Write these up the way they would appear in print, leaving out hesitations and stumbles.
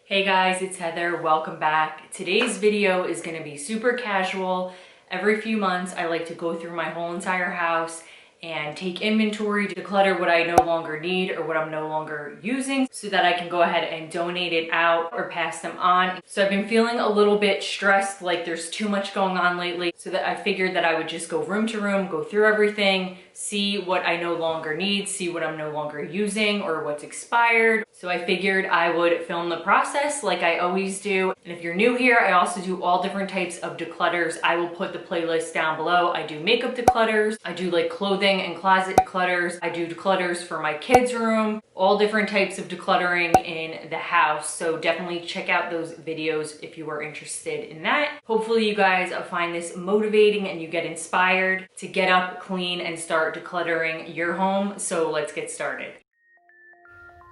Hey guys, it's Heather. Welcome back. Today's video is going to be super casual. Every few months, I like to go through my whole entire house and take inventory, declutter what I no longer need or what I'm no longer using so that I can go ahead and donate it out or pass them on. So I've been feeling a little bit stressed, like there's too much going on lately, so that I figured that I would just go room to room, go through everything, see what I no longer need, see what I'm no longer using or what's expired. So I figured I would film the process like I always do. And if you're new here, I also do all different types of declutters. I will put the playlist down below. I do makeup declutters, I do like clothing and closet declutters, I do declutters for my kids' room, all different types of decluttering in the house. So definitely check out those videos if you are interested in that. Hopefully you guys find this motivating and you get inspired to get up, clean, and start decluttering your home. So let's get started.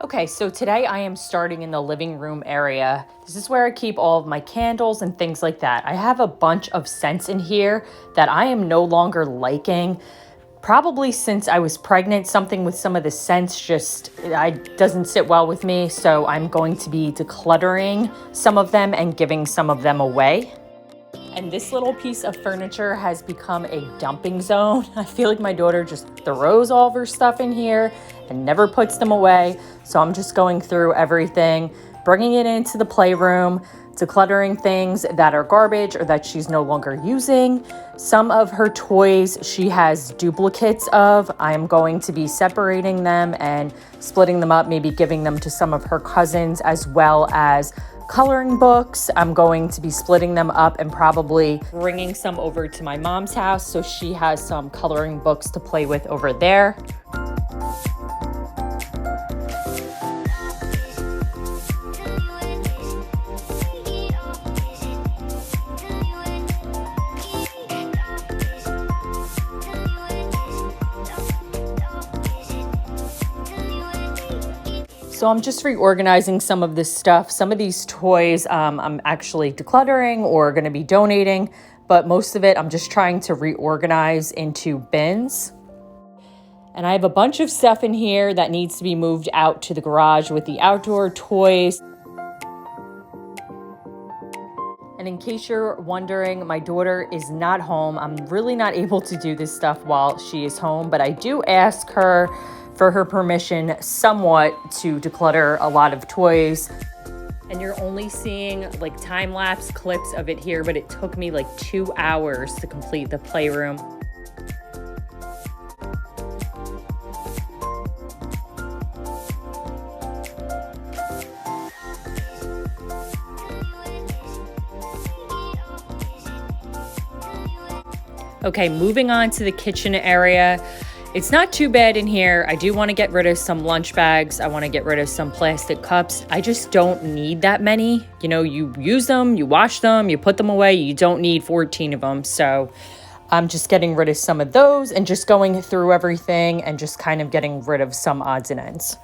Okay, so today I am starting in the living room area. This is where I keep all of my candles and things like that. I have a bunch of scents in here that I am no longer liking. Probably since I was pregnant, something with some of the scents just doesn't sit well with me. So I'm going to be decluttering some of them and giving some of them away. And this little piece of furniture has become a dumping zone. I feel like my daughter just throws all of her stuff in here and never puts them away. So I'm just going through everything, bringing it into the playroom, decluttering things that are garbage or that she's no longer using. Some of her toys she has duplicates of. I'm going to be separating them and splitting them up, maybe giving them to some of her cousins, as well as coloring books. I'm going to be splitting them up and probably bringing some over to my mom's house so she has some coloring books to play with over there. So I'm just reorganizing some of this stuff. Some of these toys I'm actually decluttering or going to be donating, but most of it I'm just trying to reorganize into bins. And I have a bunch of stuff in here that needs to be moved out to the garage with the outdoor toys. And in case you're wondering, my daughter is not home. I'm really not able to do this stuff while she is home, but I do ask her for her permission somewhat to declutter a lot of toys. And you're only seeing like time-lapse clips of it here, but it took me like 2 hours to complete the playroom. Okay, moving on to the kitchen area. It's not too bad in here. I do want to get rid of some lunch bags. I want to get rid of some plastic cups. I just don't need that many. You know, you use them, you wash them, you put them away. You don't need 14 of them. So I'm just getting rid of some of those and just going through everything and just kind of getting rid of some odds and ends.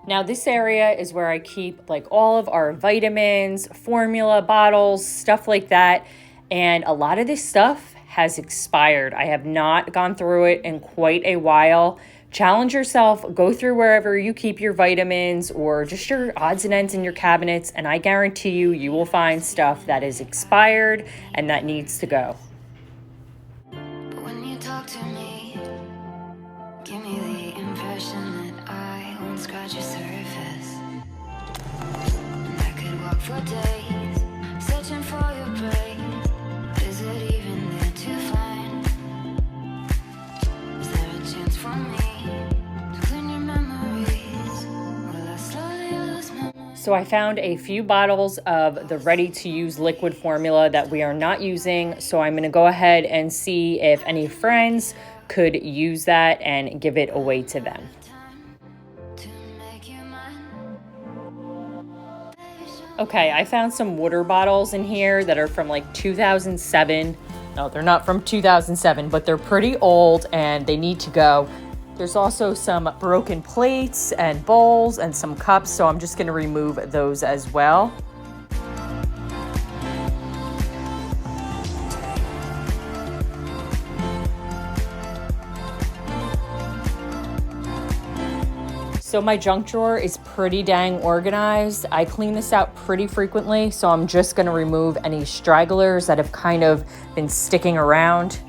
Now this area is where I keep like all of our vitamins, formula bottles, stuff like that. And a lot of this stuff has expired. I have not gone through it in quite a while. Challenge yourself, go through wherever you keep your vitamins or just your odds and ends in your cabinets, and I guarantee you, you will find stuff that is expired and that needs to go. When you talk to me, give me the impression that I won't scratch your surface. And I could walk for days, searching for your praise. Is it even there to find? Is there a chance for me to clean your memories? Will I slowly lose my mind? So I found a few bottles of the ready-to-use liquid formula that we are not using. So I'm gonna go ahead and see if any friends could use that and give it away to them. Okay, I found some water bottles in here that are from like 2007. No, they're not from 2007, but they're pretty old and they need to go. There's also some broken plates and bowls and some cups, so I'm just gonna remove those as well. So my junk drawer is pretty dang organized. I clean this out pretty frequently, so I'm just gonna remove any stragglers that have kind of been sticking around.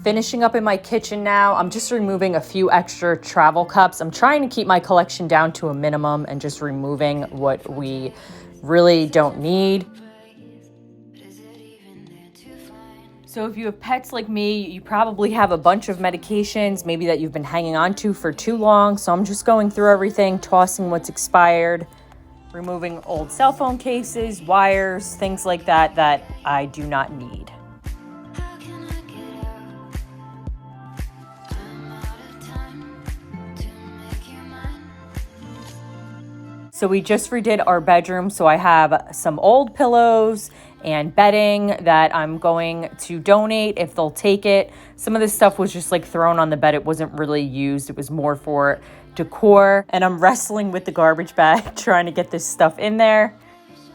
Finishing up in my kitchen now, I'm just removing a few extra travel cups. I'm trying to keep my collection down to a minimum and just removing what we really don't need. So if you have pets like me, you probably have a bunch of medications, maybe that you've been hanging on to for too long. So I'm just going through everything, tossing what's expired, removing old cell phone cases, wires, things like that that I do not need. So we just redid our bedroom, so I have some old pillows and bedding that I'm going to donate if they'll take it. Some of this stuff was just like thrown on the bed. It wasn't really used. It was more for decor. And I'm wrestling with the garbage bag trying to get this stuff in there.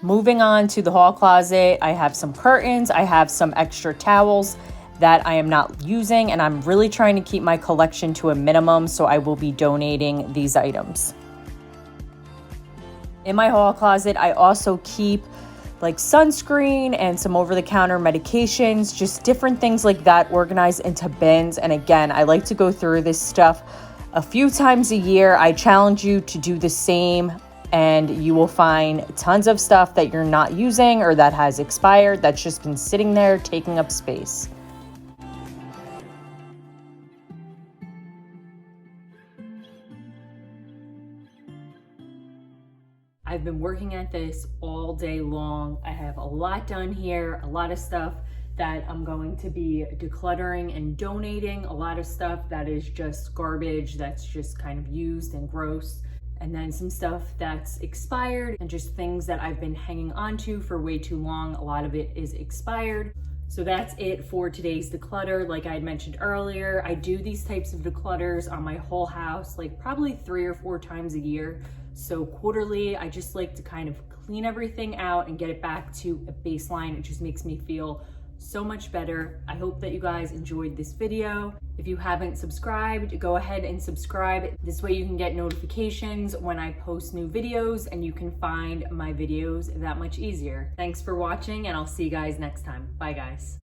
Moving on to the hall closet, I have some curtains. I have some extra towels that I am not using, and I'm really trying to keep my collection to a minimum, so I will be donating these items. In my hall closet, I also keep like sunscreen and some over-the-counter medications, just different things like that organized into bins. And again, I like to go through this stuff a few times a year. I challenge you to do the same, and you will find tons of stuff that you're not using or that has expired, that's just been sitting there taking up space. I've been working at this all day long. I have a lot done here, a lot of stuff that I'm going to be decluttering and donating, a lot of stuff that is just garbage, that's just kind of used and gross, and then some stuff that's expired and just things that I've been hanging on to for way too long. A lot of it is expired. So that's it for today's declutter. Like I had mentioned earlier, I do these types of declutters on my whole house, like probably 3 or 4 times a year. So quarterly, I just like to kind of clean everything out and get it back to a baseline. It just makes me feel so much better. I hope that you guys enjoyed this video. If you haven't subscribed, go ahead and subscribe. This way you can get notifications when I post new videos, and you can find my videos that much easier. Thanks for watching, and I'll see you guys next time. Bye guys.